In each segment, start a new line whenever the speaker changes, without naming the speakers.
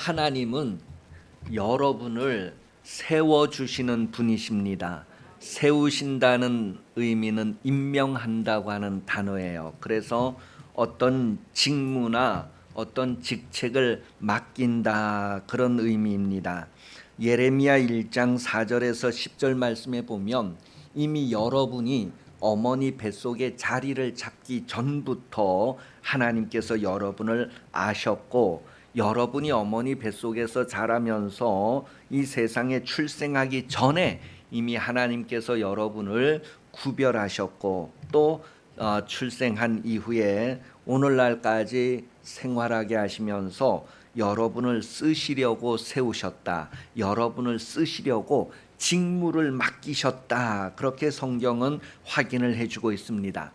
하나님은 여러분을 세워주시는 분이십니다. 세우신다는 의미는 임명한다고 하는 단어예요. 그래서 어떤 직무나 어떤 직책을 맡긴다, 그런 의미입니다. 예레미야 1장 4절에서 10절 말씀에 보면 이미 여러분이 어머니 뱃속에 자리를 잡기 전부터 하나님께서 여러분을 아셨고, 여러분이 어머니 뱃속에서 자라면서 이 세상에 출생하기 전에 이미 하나님께서 여러분을 구별하셨고, 또 출생한 이후에 오늘날까지 생활하게 하시면서 여러분을 쓰시려고 세우셨다, 여러분을 쓰시려고 직무를 맡기셨다, 그렇게 성경은 확인을 해주고 있습니다.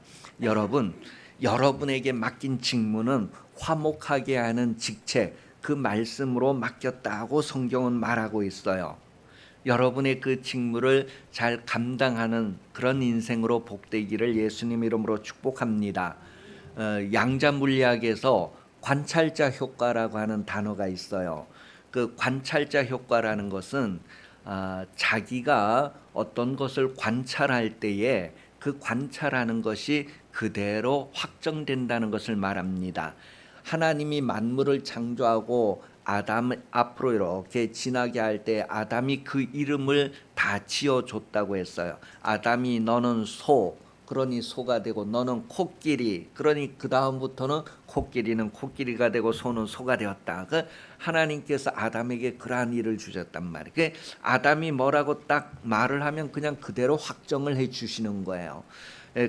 여러분에게 맡긴 직무는 화목하게 하는 직책, 그 말씀으로 맡겼다고 성경은 말하고 있어요. 여러분의 그 직무를 잘 감당하는 그런 인생으로 복되기를 예수님 이름으로 축복합니다. 양자 물리학에서 관찰자 효과라고 하는 단어가 있어요. 그 관찰자 효과라는 것은 자기가 어떤 것을 관찰할 때에 그 관찰하는 것이 그대로 확정된다는 것을 말합니다. 하나님이 만물을 창조하고 아담 앞으로 이렇게 지나게 할 때 아담이 그 이름을 다 지어줬다고 했어요. 아담이 너는 소, 그러니 소가 되고, 너는 코끼리, 그러니 그 다음부터는 코끼리는 코끼리가 되고 소는 소가 되었다. 그 하나님께서 아담에게 그러한 일을 주셨단 말이에요. 그 아담이 뭐라고 딱 말을 하면 그냥 그대로 확정을 해 주시는 거예요.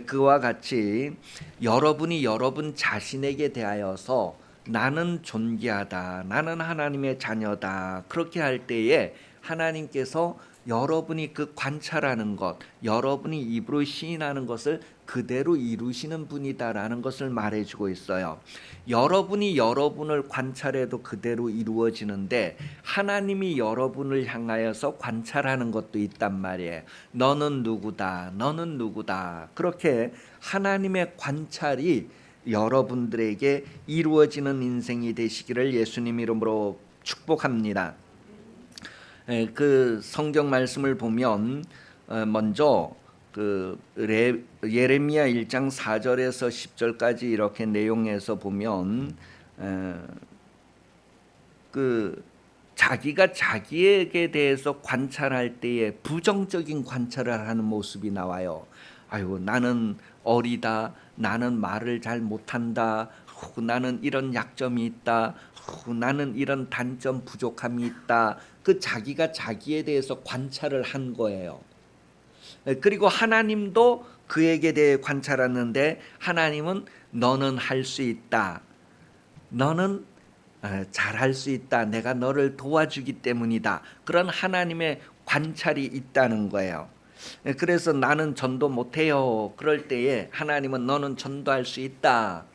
그와 같이 여러분이 여러분 자신에게 대하여서 나는 존귀하다, 나는 하나님의 자녀다, 그렇게 할 때에 하나님께서 여러분이 그 관찰하는 것, 여러분이 입으로 시인하는 것을 그대로 이루시는 분이다라는 것을 말해주고 있어요. 여러분이 여러분을 관찰해도 그대로 이루어지는데, 하나님이 여러분을 향하여서 관찰하는 것도 있단 말이에요. 너는 누구다, 너는 누구다. 그렇게 하나님의 관찰이 여러분들에게 이루어지는 인생이 되시기를 예수님 이름으로 축복합니다. 그 성경 말씀을 보면 먼저 그 예레미야 1장 4절에서 10절까지 이렇게 내용에서 보면 그 자기가 자기에게 대해서 관찰할 때에 부정적인 관찰을 하는 모습이 나와요. 아이고, 나는 어리다, 나는 말을 잘 못한다, 나는 이런 약점이 있다, 나는 이런 단점 부족함이 있다. 그 자기가 자기에 대해서 관찰을 한 거예요. 그리고 하나님도 그에게 대해 관찰하는데, 하나님은 너는 할 수 있다, 너는 잘할 수 있다, 내가 너를 도와주기 때문이다, 그런 하나님의 관찰이 있다는 거예요. 그래서 나는 전도 못해요, 그럴 때에 하나님은 너는 전도할 수 있다,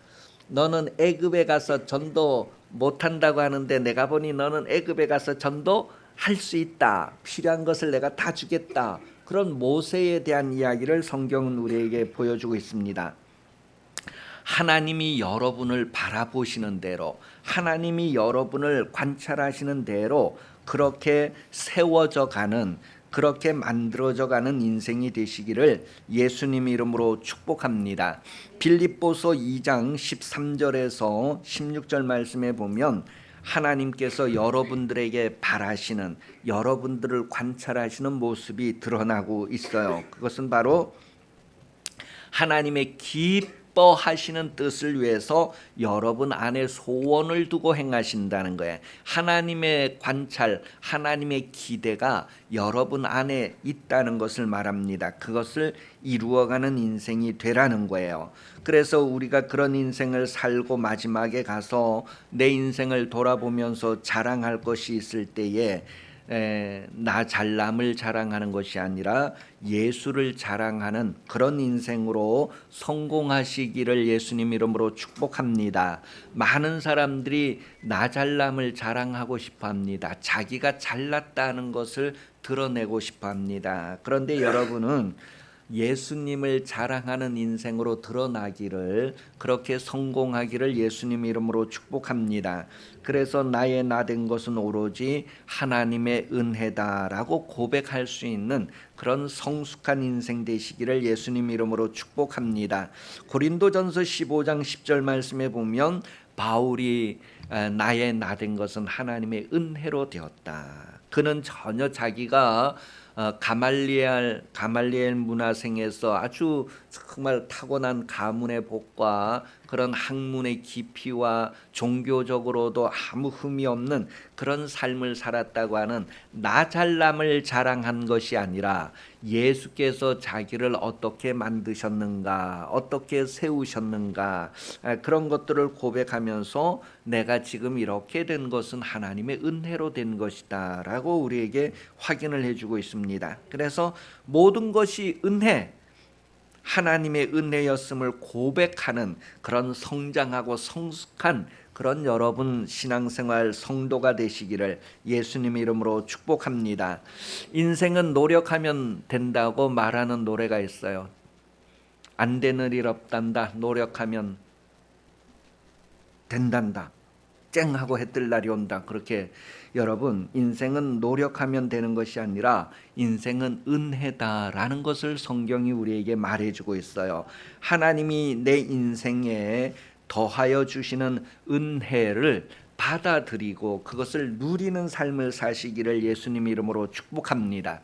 너는 애굽에 가서 전도 못한다고 하는데 내가 보니 너는 애굽에 가서 전도할 수 있다, 필요한 것을 내가 다 주겠다, 그런 모세에 대한 이야기를 성경은 우리에게 보여주고 있습니다. 하나님이 여러분을 바라보시는 대로, 하나님이 여러분을 관찰하시는 대로 그렇게 세워져 가는, 그렇게 만들어져 가는 인생이 되시기를 예수님 이름으로 축복합니다. 빌립보서 2장 13절에서 16절 말씀에 보면 하나님께서 여러분들에게 바라시는, 여러분들을 관찰하시는 모습이 드러나고 있어요. 그것은 바로 하나님의 기뻐하시는 뜻을 위해서 여러분 안에 소원을 두고 행하신다는 거예요. 하나님의 관찰, 하나님의 기대가 여러분 안에 있다는 것을 말합니다. 그것을 이루어가는 인생이 되라는 거예요. 그래서 우리가 그런 인생을 살고 마지막에 가서 내 인생을 돌아보면서 자랑할 것이 있을 때에 나 잘남을 자랑하는 것이 아니라 예수를 자랑하는 그런 인생으로 성공하시기를 예수님 이름으로 축복합니다. 많은 사람들이 나 잘남을 자랑하고 싶어합니다. 자기가 잘났다는 것을 드러내고 싶어합니다. 그런데 여러분은 예수님을 자랑하는 인생으로 드러나기를, 그렇게 성공하기를 예수님 이름으로 축복합니다. 그래서 나의 나된 것은 오로지 하나님의 은혜다라고 고백할 수 있는 그런 성숙한 인생 되시기를 예수님 이름으로 축복합니다. 고린도전서 15장 10절 말씀에 보면 바울이 나의 나된 것은 하나님의 은혜로 되었다. 그는 전혀 자기가 가말리엘 문화생에서 아주 정말 타고난 가문의 복과 그런 학문의 깊이와 종교적으로도 아무 흠이 없는 그런 삶을 살았다고 하는 나 잘남을 자랑한 것이 아니라 예수께서 자기를 어떻게 만드셨는가, 어떻게 세우셨는가, 그런 것들을 고백하면서 내가 지금 이렇게 된 것은 하나님의 은혜로 된 것이다 라고 우리에게 확인을 해주고 있습니다. 그래서 모든 것이 은혜, 하나님의 은혜였음을 고백하는 그런 성장하고 성숙한 그런 여러분 신앙생활 성도가 되시기를 예수님 이름으로 축복합니다. 인생은 노력하면 된다고 말하는 노래가 있어요. 안 되는 일 없단다. 노력하면 된단다. 쨍하고 해뜰 날이 온다. 그렇게 여러분, 인생은 노력하면 되는 것이 아니라 인생은 은혜다라는 것을 성경이 우리에게 말해주고 있어요. 하나님이 내 인생에 더하여 주시는 은혜를 받아들이고 그것을 누리는 삶을 사시기를 예수님 이름으로 축복합니다.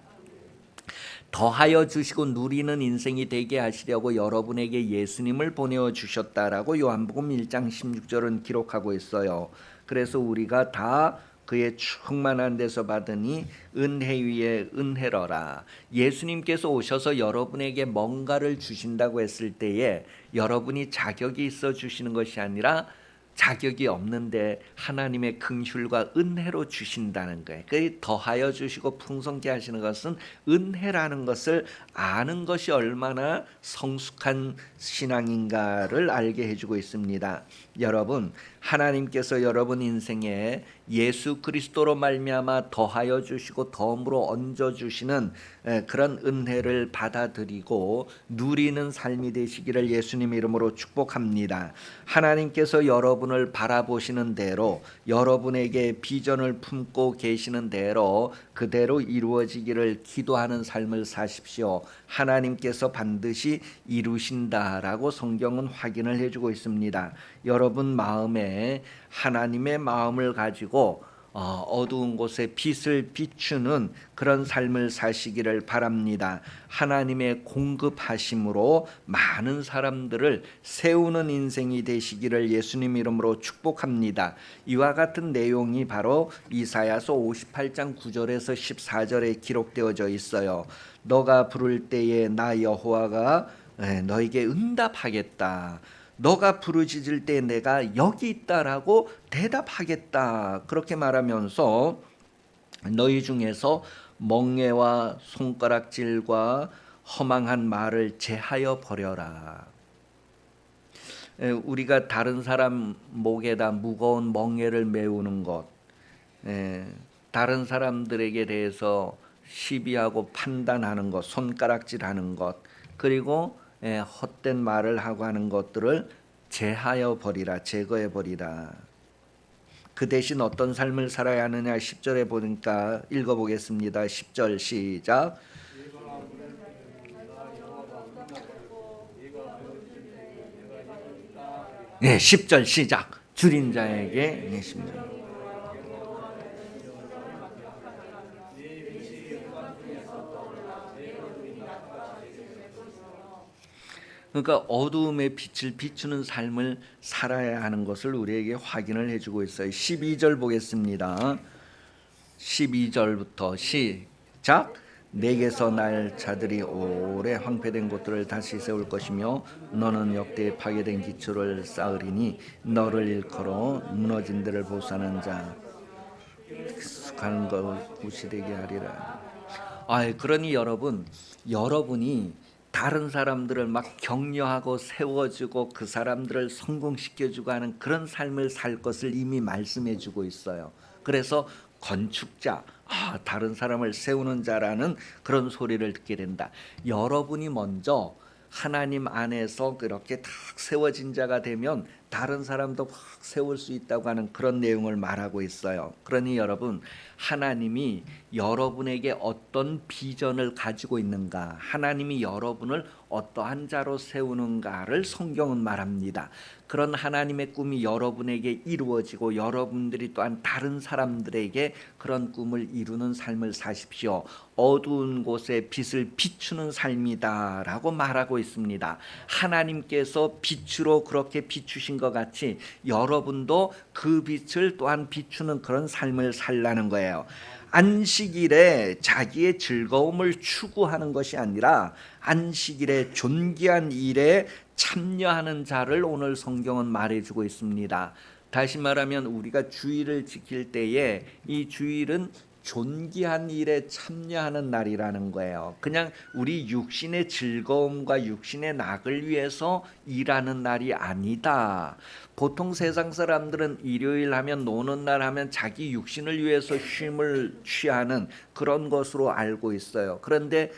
더하여 주시고 누리는 인생이 되게 하시려고 여러분에게 예수님을 보내어 주셨다라고 요한복음 1장 16절은 기록하고 있어요. 그래서 우리가 다 그의 충만한 데서 받으니 은혜 위에 은혜로라. 예수님께서 오셔서 여러분에게 뭔가를 주신다고 했을 때에 여러분이 자격이 있어 주시는 것이 아니라 자격이 없는데 하나님의 긍휼과 은혜로 주신다는 거예요. 그 더하여 주시고 풍성케 하시는 것은 은혜라는 것을 아는 것이 얼마나 성숙한 신앙인가를 알게 해주고 있습니다. 여러분, 하나님께서 여러분 인생에 예수 그리스도로 말미암아 더하여 주시고 덤으로 얹어 주시는 그런 은혜를 받아들이고 누리는 삶이 되시기를 예수님 이름으로 축복합니다. 하나님께서 여러분을 바라보시는 대로, 여러분에게 비전을 품고 계시는 대로 그대로 이루어지기를 기도하는 삶을 사십시오. 하나님께서 반드시 이루신다라고 성경은 확인을 해주고 있습니다. 여러분 마음에 하나님의 마음을 가지고 어두운 곳에 빛을 비추는 그런 삶을 사시기를 바랍니다. 하나님의 공급하심으로 많은 사람들을 세우는 인생이 되시기를 예수님 이름으로 축복합니다. 이와 같은 내용이 바로 이사야서 58장 9절에서 14절에 기록되어져 있어요. 너가 부를 때에 나 여호와가 너에게 응답하겠다. 너가 부르짖을 때 내가 여기 있다라고 대답하겠다. 그렇게 말하면서 너희 중에서 멍에와 손가락질과 허망한 말을 제하여 버려라. 우리가 다른 사람 목에다 무거운 멍에를 메우는 것, 다른 사람들에게 대해서 시비하고 판단하는 것, 손가락질하는 것, 그리고 헛된 말을 하고 하는 것들을 제하여 버리라, 제거해 버리라. 그 대신 어떤 삶을 살아야 하느냐 10절에 보니까 읽어보겠습니다. 10절 시작. 네, 10절 시작. 줄인 자에게 내십니다. 그러니까 어두움의 빛을 비추는 삶을 살아야 하는 것을 우리에게 확인을 해주고 있어요. 12절 보겠습니다. 12절부터 시작. 내게서 날 자들이 오래 황폐된 곳들을 다시 세울 것이며 너는 역대 파괴된 기초를 쌓으리니 너를 일컬어 무너진 데를 보수하는 자 익숙한 것 구시되게 하리라. 그러니 여러분이 다른 사람들을 막 격려하고 세워주고 그 사람들을 성공시켜주고 하는 그런 삶을 살 것을 이미 말씀해주고 있어요. 그래서 건축자, 다른 사람을 세우는 자라는 그런 소리를 듣게 된다. 여러분이 먼저 하나님 안에서 그렇게 탁 세워진 자가 되면 다른 사람도 확 세울 수 있다고 하는 그런 내용을 말하고 있어요. 그러니 여러분, 하나님이 여러분에게 어떤 비전을 가지고 있는가, 하나님이 여러분을 어떠한 자로 세우는가를 성경은 말합니다. 그런 하나님의 꿈이 여러분에게 이루어지고 여러분들이 또한 다른 사람들에게 그런 꿈을 이루는 삶을 사십시오. 어두운 곳에 빛을 비추는 삶이다라고 말하고 있습니다. 하나님께서 빛으로 그렇게 비추신 것 같이 여러분도 그 빛을 또한 비추는 그런 삶을 살라는 거예요. 안식일에 자기의 즐거움을 추구하는 것이 아니라 안식일에 존귀한 일에 참여하는 자를 오늘 성경은 말해주고 있습니다. 다시 말하면 우리가 주일을 지킬 때에 이 주일은 존귀한 일에 참여하는 날이라는 거예요. 그냥 우리 육신의 즐거움과 육신의 낙을 위해서 일하는 날이 아니다. 보통 세상 사람들은 일요일 하면 노는 날 하면 자기 육신을 위해서 쉼을 취하는 그런 것으로 알고 있어요. 그런데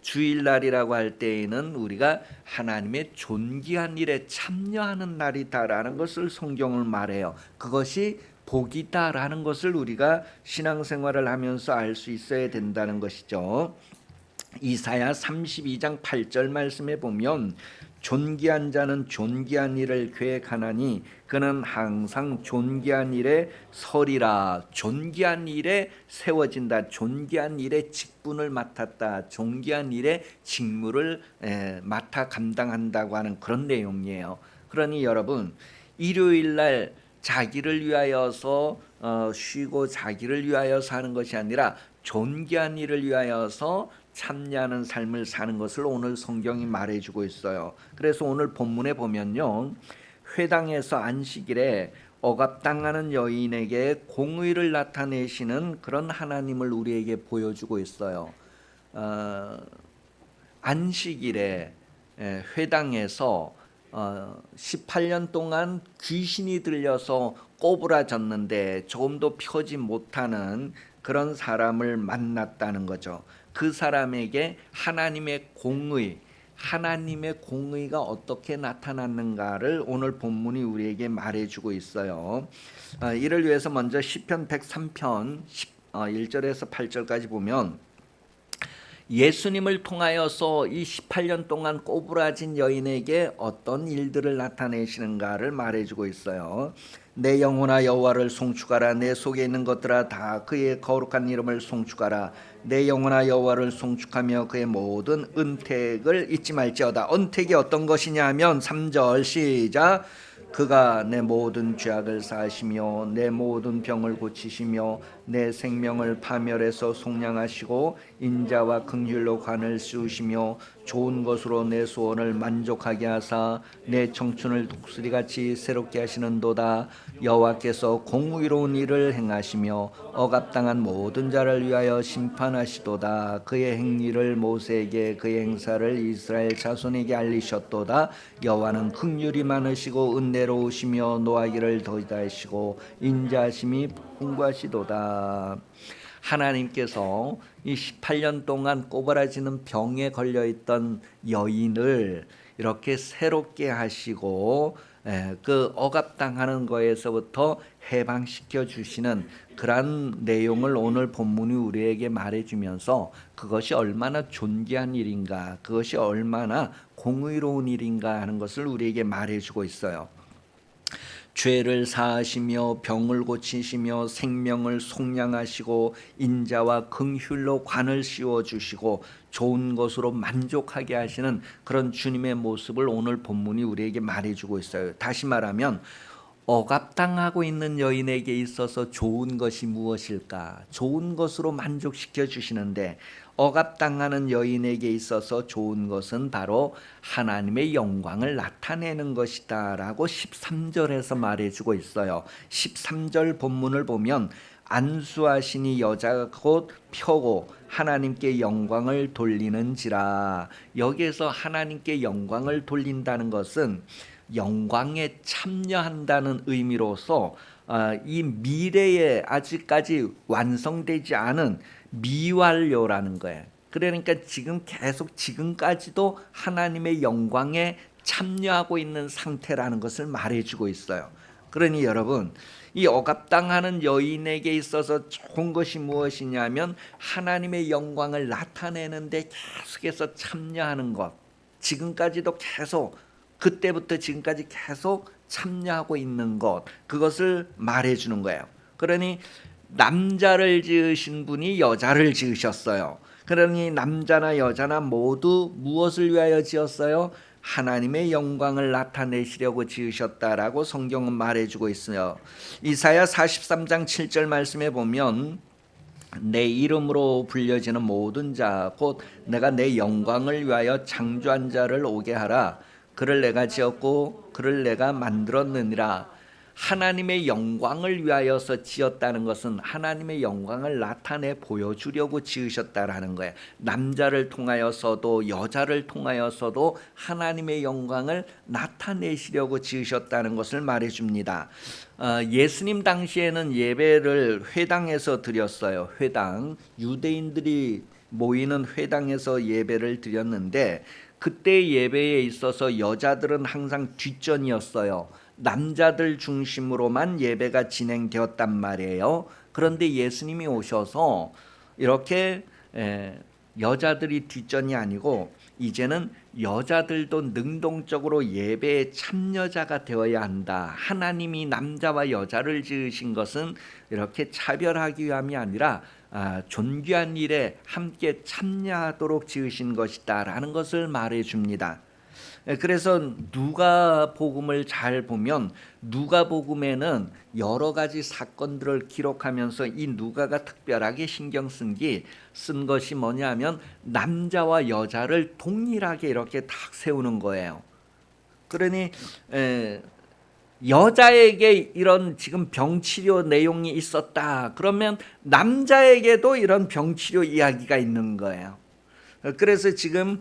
주일날이라고 할 때에는 우리가 하나님의 존귀한 일에 참여하는 날이다라는 것을 성경을 말해요. 그것이 복이다라는 것을 우리가 신앙생활을 하면서 알 수 있어야 된다는 것이죠. 이사야 32장 8절 말씀에 보면 존귀한 자는 존귀한 일을 계획하나니 그는 항상 존귀한 일에 서리라. 존귀한 일에 세워진다. 존귀한 일의 직분을 맡았다. 존귀한 일의 직무를 맡아 감당한다고 하는 그런 내용이에요. 그러니 여러분, 일요일 날 자기를 위하여서 쉬고 자기를 위하여서 하는 것이 아니라 존귀한 일을 위하여서 참여하는 삶을 사는 것을 오늘 성경이 말해주고 있어요. 그래서 오늘 본문에 보면요, 회당에서 안식일에 억압당하는 여인에게 공의를 나타내시는 그런 하나님을 우리에게 보여주고 있어요. 안식일에 회당에서 18년 동안 귀신이 들려서 꼬부라졌는데 조금도 펴지 못하는 그런 사람을 만났다는 거죠. 그 사람에게 하나님의 공의가 어떻게 나타났는가를 오늘 본문이 우리에게 말해주고 있어요. 이를 위해서 먼저 시편 103편 1절에서 8절까지 보면 예수님을 통하여서 이 18년 동안 꼬부라진 여인에게 어떤 일들을 나타내시는가를 말해주고 있어요. 내 영혼아 여호와를 송축하라. 내 속에 있는 것들아 다 그의 거룩한 이름을 송축하라. 내 영혼아 여호와를 송축하며 그의 모든 은택을 잊지 말지어다. 은택이 어떤 것이냐 하면 3절 시작. 그가 내 모든 죄악을 사하시며 내 모든 병을 고치시며 내 생명을 파멸해서 속량하시고 인자와 긍휼로 관을 씌우시며 좋은 것으로 내 소원을 만족하게 하사 내 청춘을 독수리같이 새롭게 하시는도다. 여호와께서 공의로운 일을 행하시며 억압당한 모든 자를 위하여 심판하시도다. 그의 행위를 모세에게 그의 행사를 이스라엘 자손에게 알리셨도다. 여호와는 긍휼이 많으시고 은혜로우시며 노하기를 더디하시고 인자하심이 풍부하시도다. 하나님께서 이 18년 동안 꼬부라지는 병에 걸려있던 여인을 이렇게 새롭게 하시고 그 억압당하는 거에서부터 해방시켜 주시는 그러한 내용을 오늘 본문이 우리에게 말해주면서 그것이 얼마나 존귀한 일인가, 그것이 얼마나 공의로운 일인가 하는 것을 우리에게 말해주고 있어요. 죄를 사하시며 병을 고치시며 생명을 속량하시고 인자와 긍휼로 관을 씌워주시고 좋은 것으로 만족하게 하시는 그런 주님의 모습을 오늘 본문이 우리에게 말해주고 있어요. 다시 말하면 억압당하고 있는 여인에게 있어서 좋은 것이 무엇일까? 좋은 것으로 만족시켜 주시는데 억압당하는 여인에게 있어서 좋은 것은 바로 하나님의 영광을 나타내는 것이다 라고 13절에서 말해주고 있어요. 13절 본문을 보면 안수하시니 여자가 곧 펴고 하나님께 영광을 돌리는지라. 여기에서 하나님께 영광을 돌린다는 것은 영광에 참여한다는 의미로서 이 미래에 아직까지 완성되지 않은 미완료라는 거예요. 그러니까 지금 계속 지금까지도 하나님의 영광에 참여하고 있는 상태라는 것을 말해주고 있어요. 그러니 여러분, 이 억압당하는 여인에게 있어서 좋은 것이 무엇이냐면 하나님의 영광을 나타내는데 계속해서 참여하는 것. 지금까지도 계속, 그때부터 지금까지 계속 참여하고 있는 것, 그것을 말해주는 거예요. 그러니 남자를 지으신 분이 여자를 지으셨어요. 그러니 남자나 여자나 모두 무엇을 위하여 지었어요? 하나님의 영광을 나타내시려고 지으셨다라고 성경은 말해주고 있어요. 이사야 43장 7절 말씀에 보면 내 이름으로 불려지는 모든 자 곧 내가 내 영광을 위하여 창조한 자를 오게 하라. 그를 내가 지었고 그를 내가 만들었느니라. 하나님의 영광을 위하여서 지었다는 것은 하나님의 영광을 나타내 보여주려고 지으셨다라는 거예요. 남자를 통하여서도 여자를 통하여서도 하나님의 영광을 나타내시려고 지으셨다는 것을 말해줍니다. 예수님 당시에는 예배를 회당에서 드렸어요. 회당, 유대인들이 모이는 회당에서 예배를 드렸는데 그때 예배에 있어서 여자들은 항상 뒷전이었어요. 남자들 중심으로만 예배가 진행되었단 말이에요. 그런데 예수님이 오셔서 이렇게 여자들이 뒷전이 아니고 이제는 여자들도 능동적으로 예배의 참여자가 되어야 한다. 하나님이 남자와 여자를 지으신 것은 이렇게 차별하기 위함이 아니라 존귀한 일에 함께 참여하도록 지으신 것이다 라는 것을 말해줍니다. 그래서 누가복음을 잘 보면 누가복음에는 여러 가지 사건들을 기록하면서 이 누가가 특별하게 신경 쓴 것이 뭐냐면 남자와 여자를 동일하게 이렇게 딱 세우는 거예요. 그러니 여자에게 이런 지금 병치료 내용이 있었다. 그러면 남자에게도 이런 병치료 이야기가 있는 거예요. 그래서 지금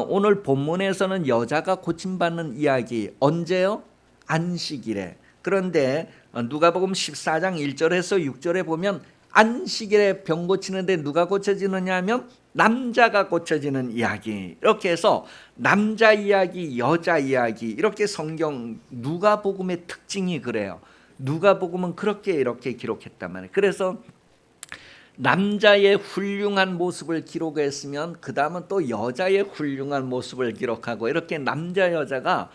오늘 본문에서는 여자가 고침받는 이야기 언제요? 안식일에. 그런데 누가복음 14장 1절에서 6절에 보면 안식일에 병 고치는데 누가 고쳐지느냐 하면 남자가 고쳐지는 이야기. 이렇게 해서 남자 이야기, 여자 이야기 이렇게 성경 누가복음의 특징이 그래요. 누가복음은 그렇게 이렇게 기록했단 말이에요. 그래서 남자의 훌륭한 모습을 기록했으면 그 다음은 또 여자의 훌륭한 모습을 기록하고 이렇게 남자 여자가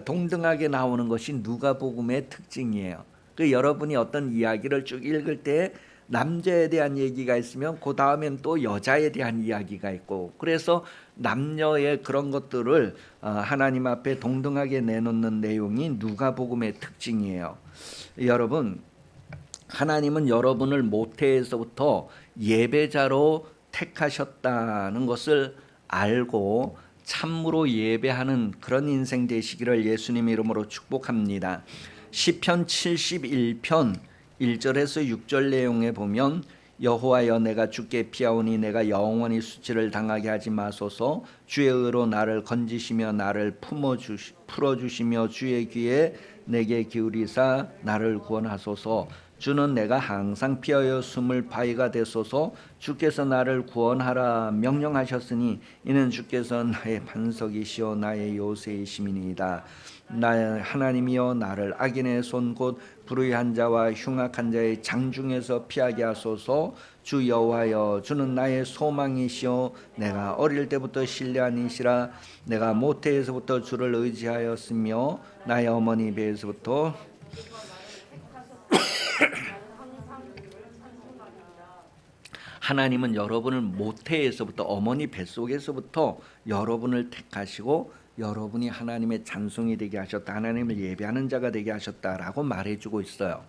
동등하게 나오는 것이 누가복음의 특징이에요. 그 여러분이 어떤 이야기를 쭉 읽을 때 남자에 대한 얘기가 있으면 그 다음엔 또 여자에 대한 이야기가 있고 그래서 남녀의 그런 것들을 하나님 앞에 동등하게 내놓는 내용이 누가복음의 특징이에요. 여러분, 하나님은 여러분을 모태에서부터 예배자로 택하셨다는 것을 알고 참으로 예배하는 그런 인생 되시기를 예수님 이름으로 축복합니다. 시편 71편 1절에서 6절 내용에 보면 여호와여 내가 주께 피하오니 내가 영원히 수치를 당하게 하지 마소서. 주의 의로 나를 건지시며 나를 풀어주시며 주의 귀에 내게 기울이사 나를 구원하소서. 주는 내가 항상 피하여 숨을 바위가 되소서. 주께서 나를 구원하라 명령하셨으니 이는 주께서 나의 반석이시오 나의 요새이심이니이다. 나의 하나님이여 나를 악인의 손 곧 불의한 자와 흉악한 자의 장중에서 피하게 하소서. 주 여호와여 주는 나의 소망이시오 내가 어릴 때부터 신뢰한 이시라. 내가 모태에서부터 주를 의지하였으며 나의 어머니 배에서부터 하나님은 여러분을 모태에서부터 어머니 뱃속에서부터 여러분을 택하시고 여러분이 하나님의 찬송이 되게 하셨다. 하나님을 예배하는 자가 되게 하셨다라고 말해주고 있어요.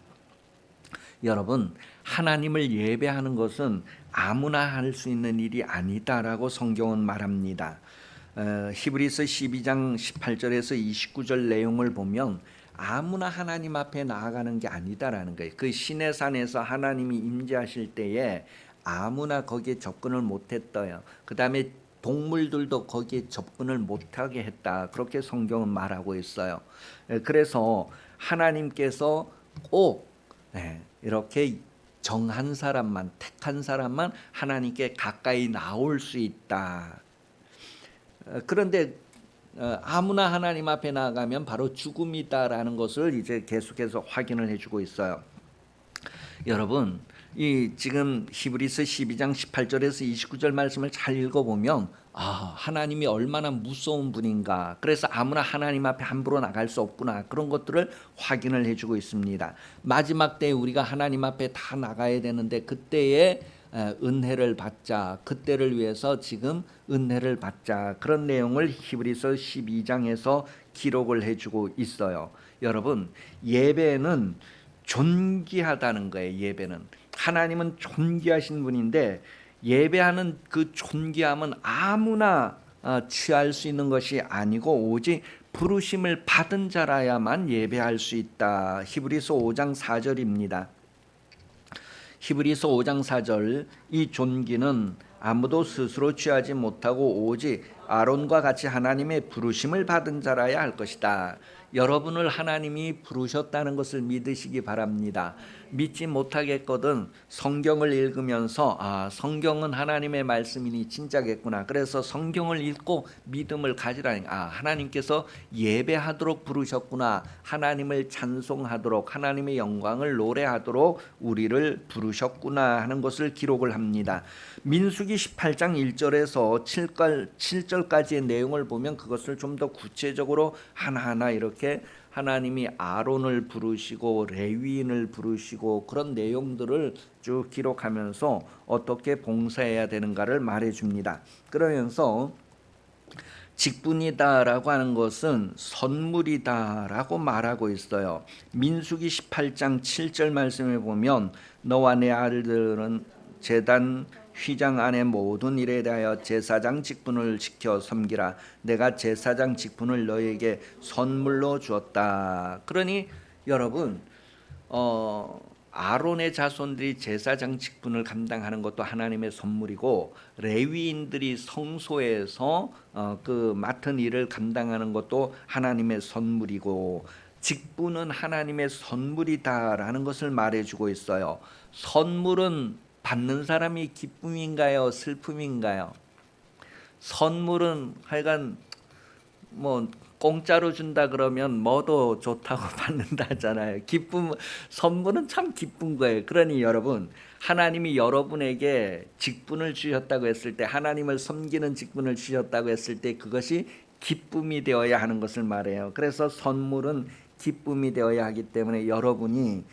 여러분, 하나님을 예배하는 것은 아무나 할 수 있는 일이 아니다라고 성경은 말합니다. 히브리서 12장 18절에서 29절 내용을 보면 아무나 하나님 앞에 나아가는 게 아니다라는 거예요. 그 시내 산에서 하나님이 임재하실 때에 아무나 거기에 접근을 못했어요. 그 다음에 동물들도 거기에 접근을 못하게 했다. 그렇게 성경은 말하고 있어요. 그래서 하나님께서 꼭 이렇게 정한 사람만, 택한 사람만 하나님께 가까이 나올 수 있다. 그런데 아무나 하나님 앞에 나아가면 바로 죽음이다라는 것을 이제 계속해서 확인을 해주고 있어요. 여러분, 이 지금 히브리서 12장 18절에서 29절 말씀을 잘 읽어보면 하나님이 얼마나 무서운 분인가. 그래서 아무나 하나님 앞에 함부로 나갈 수 없구나. 그런 것들을 확인을 해주고 있습니다. 마지막 때에 우리가 하나님 앞에 다 나가야 되는데 그때에 은혜를 받자. 그때를 위해서 지금 은혜를 받자. 그런 내용을 히브리서 12장에서 기록을 해주고 있어요. 여러분, 예배는 존귀하다는 거예요. 예배는 하나님은 존귀하신 분인데 예배하는 그 존귀함은 아무나 취할 수 있는 것이 아니고 오직 부르심을 받은 자라야만 예배할 수 있다. 히브리서 5장 4절입니다. 히브리서 5장 4절 이 존귀는 아무도 스스로 취하지 못하고 오직 아론과 같이 하나님의 부르심을 받은 자라야 할 것이다. 여러분을 하나님이 부르셨다는 것을 믿으시기 바랍니다. 믿지 못하겠거든 성경을 읽으면서 성경은 하나님의 말씀이니 진짜겠구나. 그래서 성경을 읽고 믿음을 가지라니까. 하나님께서 예배하도록 부르셨구나. 하나님을 찬송하도록 하나님의 영광을 노래하도록 우리를 부르셨구나 하는 것을 기록을 합니다. 민수기 18장 1절에서 7절까지의 내용을 보면 그것을 좀 더 구체적으로 하나하나 이렇게 하나님이 아론을 부르시고 레위인을 부르시고 그런 내용들을 쭉 기록하면서 어떻게 봉사해야 되는가를 말해줍니다. 그러면서 직분이다라고 하는 것은 선물이다라고 말하고 있어요. 민수기 18장 7절 말씀에 보면 너와 내 아들들은 제단 휘장 안의 모든 일에 대하여 제사장 직분을 지켜 섬기라. 내가 제사장 직분을 너에게 선물로 주었다. 그러니 여러분 아론의 자손들이 제사장 직분을 감당하는 것도 하나님의 선물이고 레위인들이 성소에서 그 맡은 일을 감당하는 것도 하나님의 선물이고 직분은 하나님의 선물이다라는 것을 말해주고 있어요. 선물은 받는 사람이 기쁨인가요? 슬픔인가요? 선물은 하여간 뭐 공짜로 준다 그러면 뭐도 좋다고 받는다 하잖아요. 선물은 참 기쁜 거예요. 그러니 여러분, 하나님이 여러분에게 직분을 주셨다고 했을 때, 하나님을 섬기는 직분을 주셨다고 했을 때 그것이 기쁨이 되어야 하는 것을 말해요. 그래서 선물은 기쁨이 되어야 하기 때문에 여러분이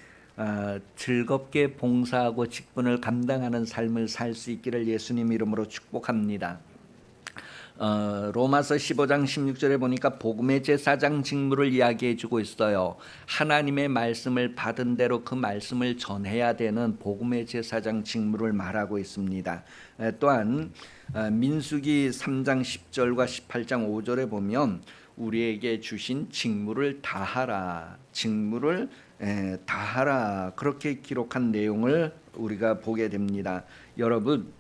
즐겁게 봉사하고 직분을 감당하는 삶을 살 수 있기를 예수님 이름으로 축복합니다. 로마서 15장 16절에 보니까 복음의 제사장 직무를 이야기해 주고 있어요. 하나님의 말씀을 받은 대로 그 말씀을 전해야 되는 복음의 제사장 직무를 말하고 있습니다. 또한 민수기 3장 10절과 18장 5절에 보면 우리에게 주신 직무를 다하라. 직무를 다하라. 그렇게 기록한 내용을 우리가 보게 됩니다. 여러분,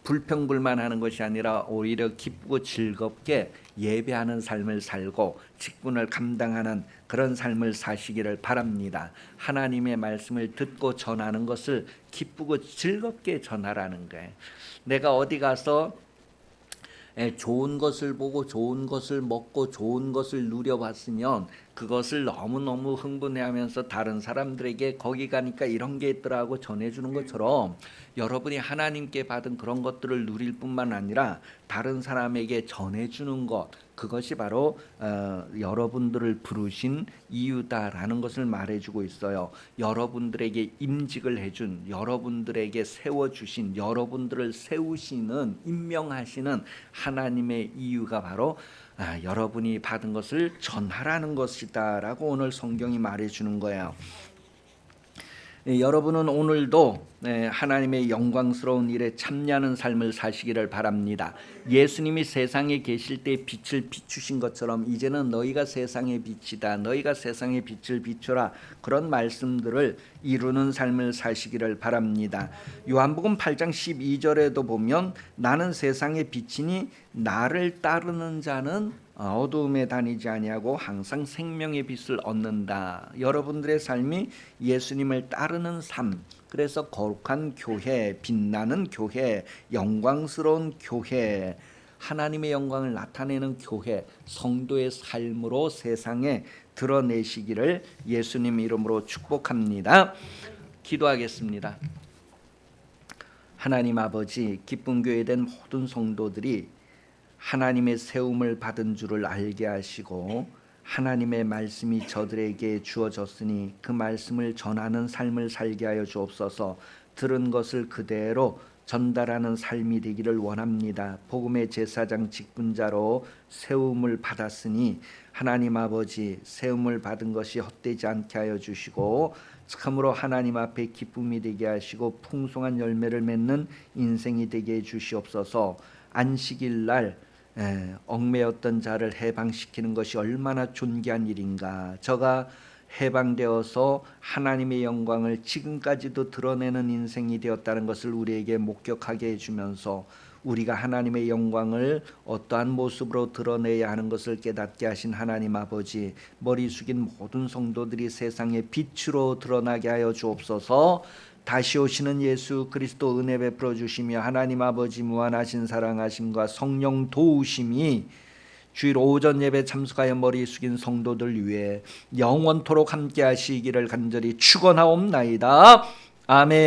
불평불만하는 것이 아니라 오히려 기쁘고 즐겁게 예배하는 삶을 살고 직분을 감당하는 그런 삶을 사시기를 바랍니다. 하나님의 말씀을 듣고 전하는 것을 기쁘고 즐겁게 전하라는 거예요. 내가 어디 가서 좋은 것을 보고 좋은 것을 먹고 좋은 것을 누려봤으면 그것을 너무너무 흥분해하면서 다른 사람들에게 거기 가니까 이런 게 있더라고 전해주는 것처럼 여러분이 하나님께 받은 그런 것들을 누릴 뿐만 아니라 다른 사람에게 전해주는 것, 그것이 바로 여러분들을 부르신 이유다라는 것을 말해주고 있어요. 여러분들에게 임직을 해준, 여러분들에게 세워주신, 여러분들을 세우시는, 임명하시는 하나님의 이유가 바로 여러분이 받은 것을 전하라는 것이다라고 오늘 성경이 말해주는 거예요. 여러분은 오늘도 하나님의 영광스러운 일에 참여하는 삶을 사시기를 바랍니다. 예수님이 세상에 계실 때 빛을 비추신 것처럼 이제는 너희가 세상의 빛이다, 너희가 세상의 빛을 비추라, 그런 말씀들을 이루는 삶을 사시기를 바랍니다. 요한복음 8장 12절에도 보면 나는 세상의 빛이니 나를 따르는 자는 어두움에 다니지 아니하고 항상 생명의 빛을 얻는다. 여러분들의 삶이 예수님을 따르는 삶, 그래서 거룩한 교회, 빛나는 교회, 영광스러운 교회, 하나님의 영광을 나타내는 교회, 성도의 삶으로 세상에 드러내시기를 예수님 이름으로 축복합니다. 기도하겠습니다. 하나님 아버지, 기쁜 교회 된 모든 성도들이 하나님의 세움을 받은 줄을 알게 하시고 하나님의 말씀이 저들에게 주어졌으니 그 말씀을 전하는 삶을 살게 하여 주옵소서. 들은 것을 그대로 전달하는 삶이 되기를 원합니다. 복음의 제사장 직분자로 세움을 받았으니 하나님 아버지, 세움을 받은 것이 헛되지 않게 하여 주시고 참으로 하나님 앞에 기쁨이 되게 하시고 풍성한 열매를 맺는 인생이 되게 해 주시옵소서. 안식일 날 얽매였던 자를 해방시키는 것이 얼마나 존귀한 일인가. 저가 해방되어서 하나님의 영광을 지금까지도 드러내는 인생이 되었다는 것을 우리에게 목격하게 해주면서 우리가 하나님의 영광을 어떠한 모습으로 드러내야 하는 것을 깨닫게 하신 하나님 아버지, 머리 숙인 모든 성도들이 세상의 빛으로 드러나게 하여 주옵소서. 다시 오시는 예수 그리스도 은혜 베풀어 주시며 하나님 아버지 무한하신 사랑하심과 성령 도우심이 주일 오전 예배 참석하여 머리 숙인 성도들 위해 영원토록 함께 하시기를 간절히 축원하옵나이다. 아멘.